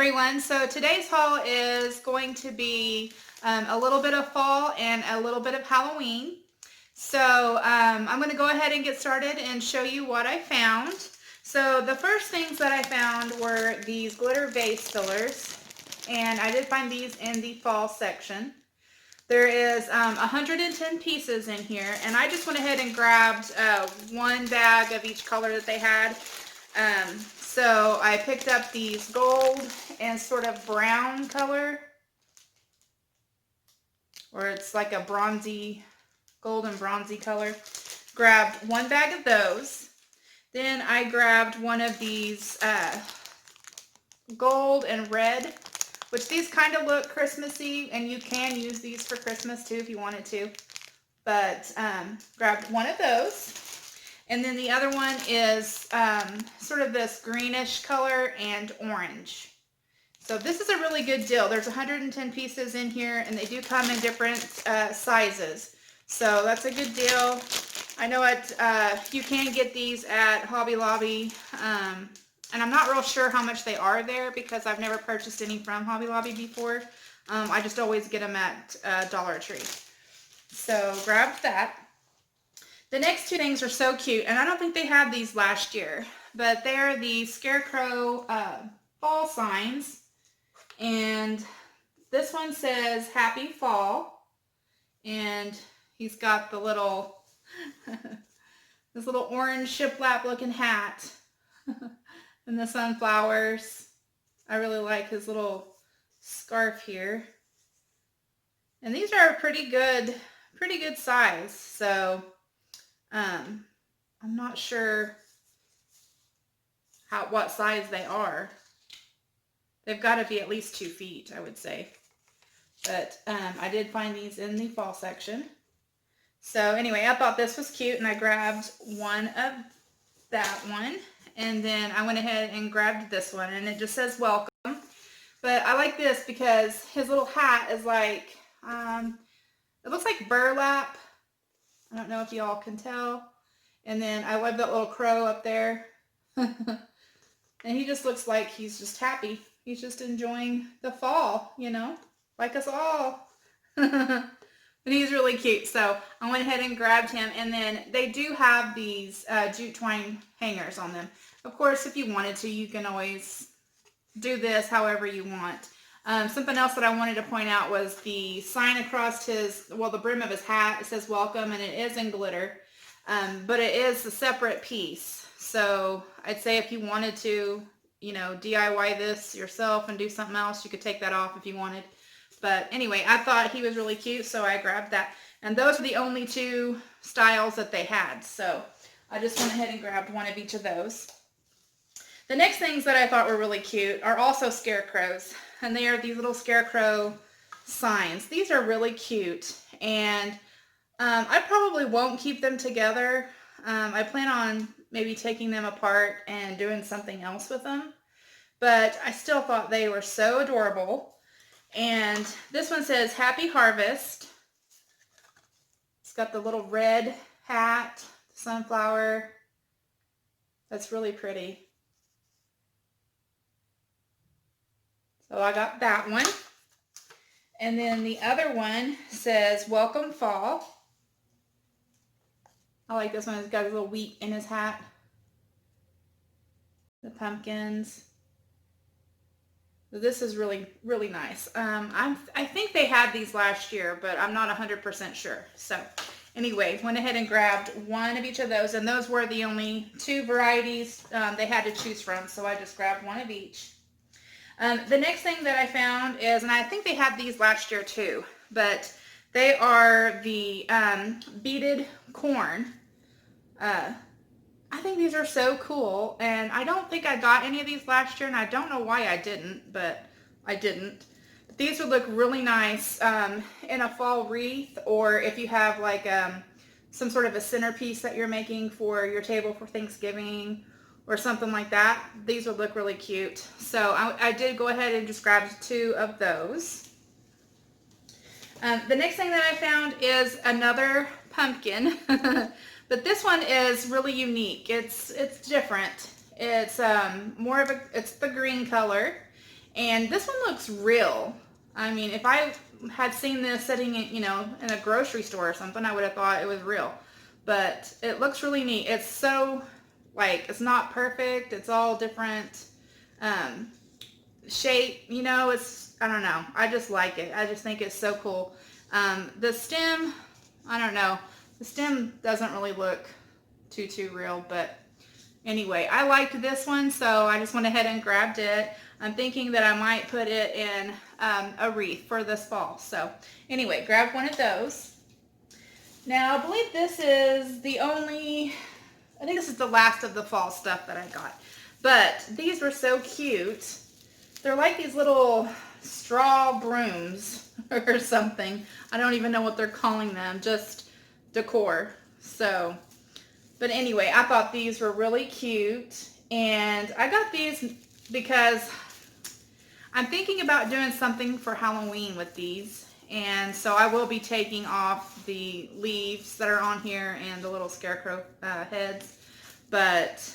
everyone. So today's haul is going to be a little bit of fall and a little bit of Halloween. So I'm going to go ahead and get started and show you what I found. So the first things that I found were these glitter vase fillers, and I did find these in the fall section. There is 110 pieces in here, and I just went ahead and grabbed one bag of each color that they had. So I picked up these gold and sort of brown color, or it's like a bronzy, gold and bronzy color. Grabbed one bag of those. Then I grabbed one of these gold and red, which these kind of look Christmassy, and you can use these for Christmas too if you wanted to. But grabbed one of those. And then the other one is sort of this greenish color and orange. So this is a really good deal. There's 110 pieces in here, and they do come in different sizes. So that's a good deal. I know you can get these at Hobby Lobby, and I'm not real sure how much they are there because I've never purchased any from Hobby Lobby before. I just always get them at Dollar Tree. So grabbed that. The next two things are so cute, and I don't think they had these last year, but they're the Scarecrow fall signs, and this one says Happy Fall, and he's got the little, this little orange shiplap looking hat, and the sunflowers. I really like his little scarf here, and these are a pretty good size, so I'm not sure what size they are. They've got to be at least 2 feet, I would say. But I did find these in the fall section. So anyway, I thought this was cute, and I grabbed one of that one. And then I went ahead and grabbed this one, and it just says welcome. But I like this because his little hat is like, it looks like burlap. I don't know if y'all can tell. And then I love that little crow up there. And he just looks like he's just happy. He's just enjoying the fall, you know, like us all. But he's really cute. So I went ahead and grabbed him. And then they do have these jute twine hangers on them. Of course, if you wanted to, you can always do this however you want. Something else that I wanted to point out was the sign across the brim of his hat. It says welcome, and it is in glitter, but it is a separate piece. So I'd say if you wanted to, you know, DIY this yourself and do something else, you could take that off if you wanted. But anyway, I thought he was really cute, so I grabbed that. And those are the only 2 styles that they had. So I just went ahead and grabbed one of each of those. The next things that I thought were really cute are also scarecrows. And they are these little scarecrow signs. These are really cute, and I probably won't keep them together. I plan on maybe taking them apart and doing something else with them, but I still thought they were so adorable. And this one says Happy Harvest. It's got the little red hat, the sunflower. That's really pretty. So I got that one. And then the other one says Welcome Fall. I like this one. It's got a little wheat in his hat. The pumpkins. So this is really, really nice. I think they had these last year, but I'm not 100% sure. So anyway, went ahead and grabbed one of each of those, and those were the only 2 varieties they had to choose from. So I just grabbed one of each. The next thing that I found is, and I think they had these last year too, but they are the beaded corn. I think these are so cool, and I don't think I got any of these last year, and I don't know why I didn't, but I didn't. But these would look really nice in a fall wreath, or if you have like some sort of a centerpiece that you're making for your table for Thanksgiving, or something like that. These would look really cute. So I did go ahead and just grab 2 of those. The next thing that I found is another pumpkin, but this one is really unique. It's different. It's it's the green color, And this one looks real. I mean, if I had seen this sitting in, you know, in a grocery store or something, I would have thought it was real. But it looks really neat. It's so, like, it's not perfect. It's all different shape, you know. It's, I don't know. I just like it. I just think it's so cool. The stem, I don't know. The stem doesn't really look too real, but anyway, I liked this one, so I just went ahead and grabbed it. I'm thinking that I might put it in a wreath for this fall. So anyway, grab one of those. Now, I believe this is the only, I think this is the last of the fall stuff that I got. But these were so cute. They're like these little straw brooms or something. I don't even know what they're calling them, just decor. So, but anyway, I thought these were really cute. And I got these because I'm thinking about doing something for Halloween with these. And so I will be taking off the leaves that are on here and the little scarecrow heads. But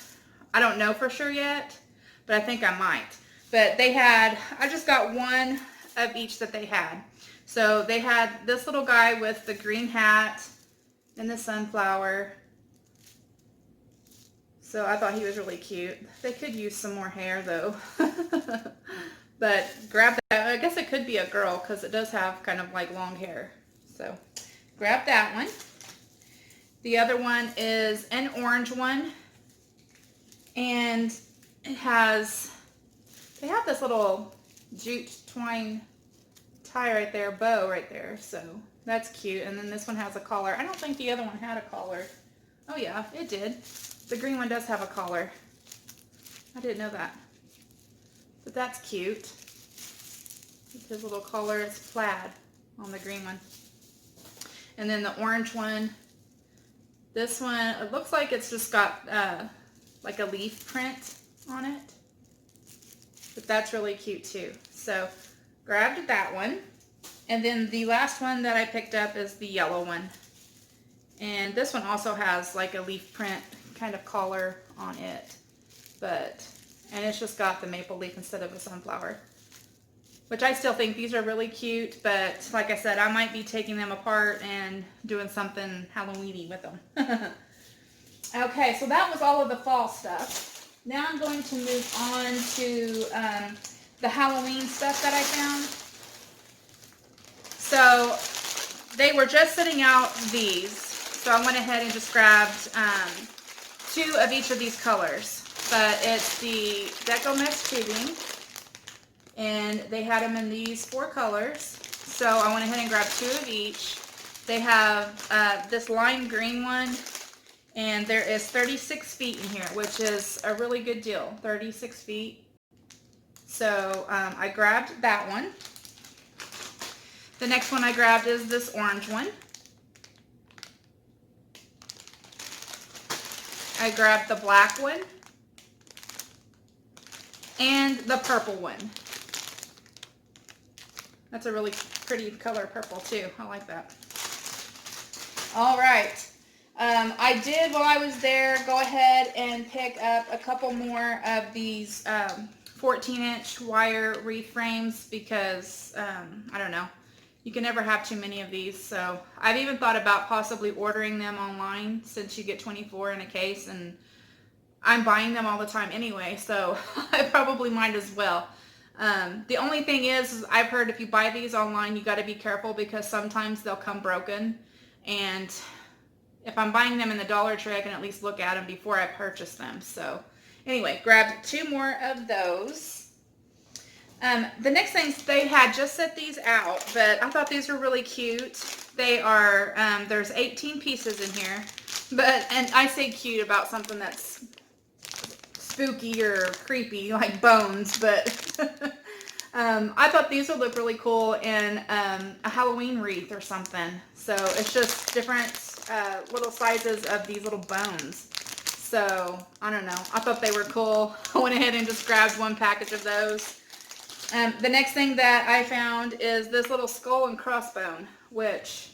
I don't know for sure yet, but I think I might. But they had, I just got one of each that they had. So they had this little guy with the green hat and the sunflower. So I thought he was really cute. They could use some more hair though. But grab that. I guess it could be a girl because it does have kind of like long hair. So grab that one. The other one is an orange one. And it has, they have this little jute twine tie right there, bow right there. So that's cute. And then this one has a collar. I don't think the other one had a collar. Oh yeah, it did. The green one does have a collar. I didn't know that. But that's cute. With his little collar, it's plaid on the green one. And then the orange one, this one, it looks like it's just got like a leaf print on it. But that's really cute too. So grabbed that one. And then the last one that I picked up is the yellow one. And this one also has like a leaf print kind of collar on it. And it's just got the maple leaf instead of a sunflower. Which I still think these are really cute, but like I said, I might be taking them apart and doing something Halloween-y with them. Okay, so that was all of the fall stuff. Now I'm going to move on to the Halloween stuff that I found. So they were just sitting out these. So I went ahead and just grabbed 2 of each of these colors. But it's the Deco Mesh tubing, and they had them in these 4 colors. So I went ahead and grabbed 2 of each. They have this lime green one, and there is 36 feet in here, which is a really good deal, 36 feet. So I grabbed that one. The next one I grabbed is this orange one. I grabbed the black one. And the purple one. That's a really pretty color, purple too. I like that. All right. I did, while I was there, go ahead and pick up a couple more of these 14-inch wire wreath frames because, I don't know, you can never have too many of these. So I've even thought about possibly ordering them online since you get 24 in a case, and I'm buying them all the time anyway, so I probably might as well. The only thing is I've heard if you buy these online, you got to be careful because sometimes they'll come broken. And if I'm buying them in the Dollar Tree, I can at least look at them before I purchase them. So anyway, grabbed 2 more of those. The next things, they had just set these out, but I thought these were really cute. They are, there's 18 pieces in here, and I say cute about something that's spooky or creepy like bones, but I thought these would look really cool in a Halloween wreath or something. So it's just different little sizes of these little bones. So I don't know, I thought they were cool. I went ahead and just grabbed 1 package of those. The next thing that I found is this little skull and crossbone, which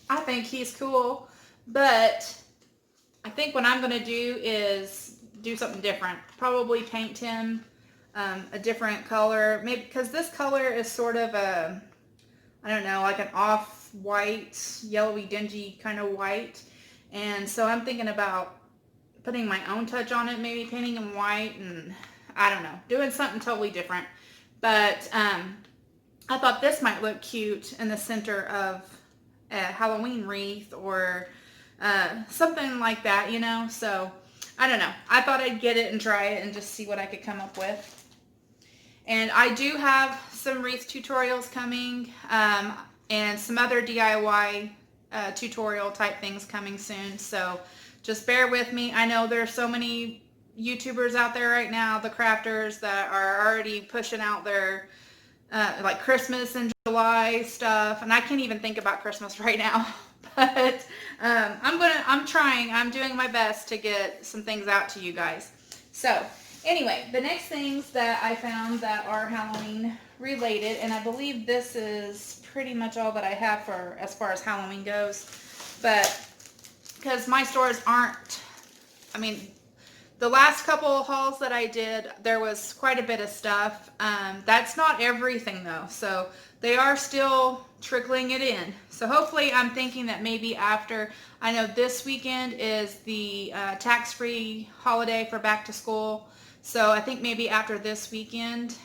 I think he's cool, but I think what I'm going to do is do something different. Probably paint him a different color, maybe because this color is sort of a, I don't know, like an off-white, yellowy, dingy kind of white. And so I'm thinking about putting my own touch on it, maybe painting them white, and I don't know, doing something totally different. But I thought this might look cute in the center of a Halloween wreath or something like that, you know? So I don't know. I thought I'd get it and try it and just see what I could come up with. And I do have some wreath tutorials coming and some other DIY tutorial type things coming soon. So just bear with me. I know there's so many YouTubers out there right now, the crafters, that are already pushing out their like Christmas and July stuff. And I can't even think about Christmas right now. But I'm doing my best to get some things out to you guys. So anyway, the next things that I found that are Halloween related, and I believe this is pretty much all that I have for as far as Halloween goes, but because my stores aren't, I mean, the last couple hauls that I did, there was quite a bit of stuff. That's not everything though, so they are still trickling it in. So hopefully, I'm thinking that maybe after, I know this weekend is the tax-free holiday for back to school. So I think maybe after this weekend,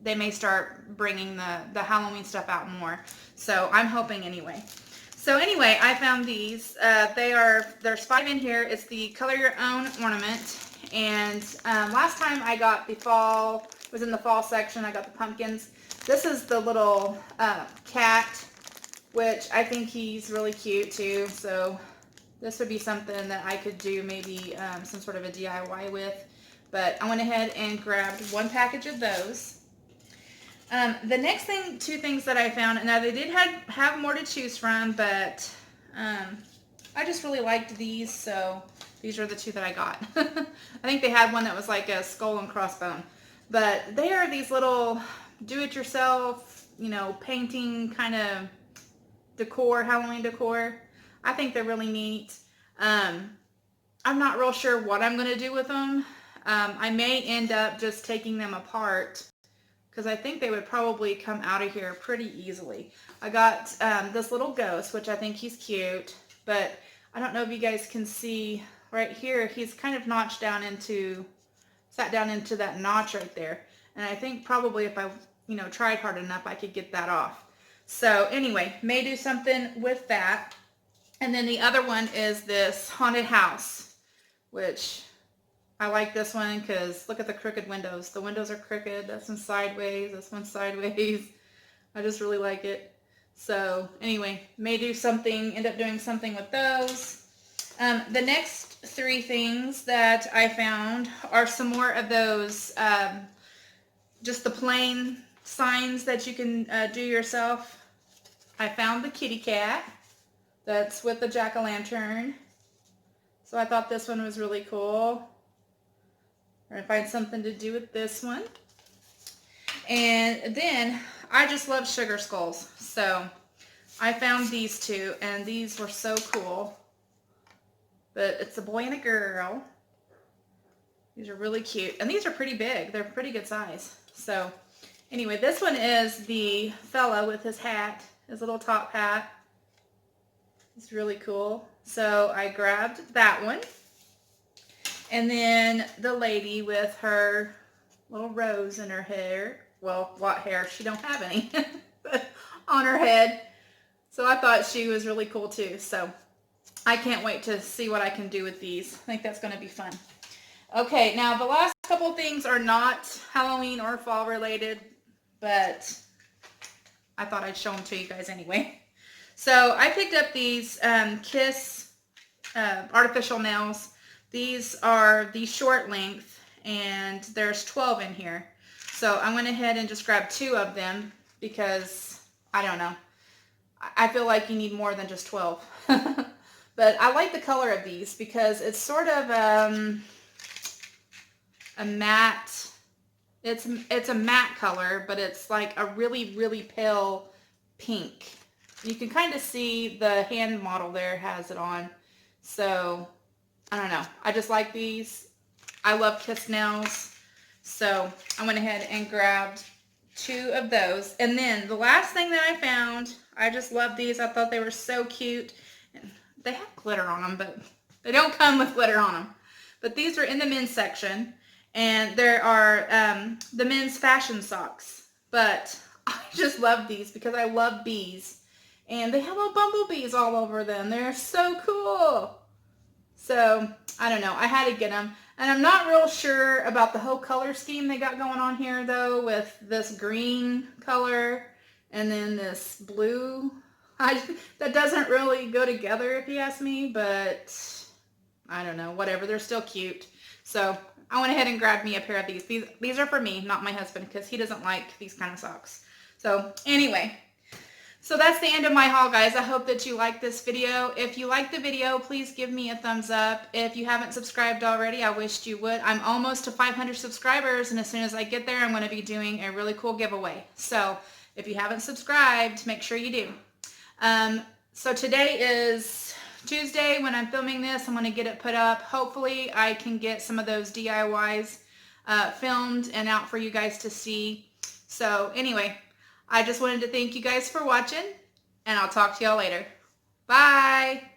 they may start bringing the Halloween stuff out more. So I'm hoping anyway. So anyway, I found these. There's 5 in here. It's the Color Your Own ornament. And last time I got the fall, was in the fall section, I got the pumpkins. This is the little cat, which I think he's really cute too. So this would be something that I could do maybe some sort of a DIY with. But I went ahead and grabbed 1 package of those. The next two things that I found, and now they did have more to choose from, but I just really liked these, so these are the 2 that I got. I think they had one that was like a skull and crossbone, but they are these little do-it-yourself, you know, painting kind of decor, Halloween decor. I think they're really neat. I'm not real sure what I'm going to do with them. I may end up just taking them apart because I think they would probably come out of here pretty easily. I got this little ghost, which I think he's cute, but I don't know if you guys can see right here, he's kind of sat down into that notch right there. And I think probably if I, you know, tried hard enough, I could get that off. So anyway, may do something with that. And then the other one is this haunted house, which I like this one because look at the crooked windows. The windows are crooked. That's one sideways. This one's sideways. I just really like it. So anyway, may do something, end up doing something with those. The next 3 things that I found are some more of those, just the plain signs that you can do yourself. I found the kitty cat that's with the jack-o'-lantern. So I thought this one was really cool. Or find something to do with this one. And then I just love sugar skulls. So I found these 2 and these were so cool. But it's a boy and a girl. These are really cute. And these are pretty big. They're pretty good size. So anyway, this one is the fella with his hat, his little top hat. It's really cool. So I grabbed that one. And then the lady with her little rose in her hair. Well, what hair? She don't have any. But on her head. So I thought she was really cool too. So I can't wait to see what I can do with these. I think that's going to be fun. Okay, now the last couple things are not Halloween or fall related, but I thought I'd show them to you guys anyway. So I picked up these Kiss artificial nails. These are the short length, and there's 12 in here. So I went ahead and just grabbed 2 of them because, I don't know, I feel like you need more than just 12. But I like the color of these because it's sort of a matte, it's a matte color, but it's like a really, really pale pink. You can kind of see the hand model there has it on. So I don't know. I just like these. I love Kiss nails. So I went ahead and grabbed 2 of those. And then the last thing that I found, I just love these. I thought they were so cute. And they have glitter on them, but they don't come with glitter on them. But these are in the men's section. And there are the men's fashion socks. But I just love these because I love bees. And they have little bumblebees all over them. They're so cool. So, I don't know. I had to get them. And I'm not real sure about the whole color scheme they got going on here, though, with this green color and then this blue. That doesn't really go together, if you ask me, but I don't know. Whatever. They're still cute. So, I went ahead and grabbed me a pair of these. These are for me, not my husband, because he doesn't like these kind of socks. So, anyway. So that's the end of my haul, guys. I hope that you liked this video. If you liked the video, please give me a thumbs up. If you haven't subscribed already, I wished you would. I'm almost to 500 subscribers, and as soon as I get there, I'm going to be doing a really cool giveaway. So if you haven't subscribed, make sure you do. So today is Tuesday when I'm filming this. I'm going to get it put up. Hopefully, I can get some of those DIYs filmed and out for you guys to see. So anyway, I just wanted to thank you guys for watching, and I'll talk to y'all later. Bye!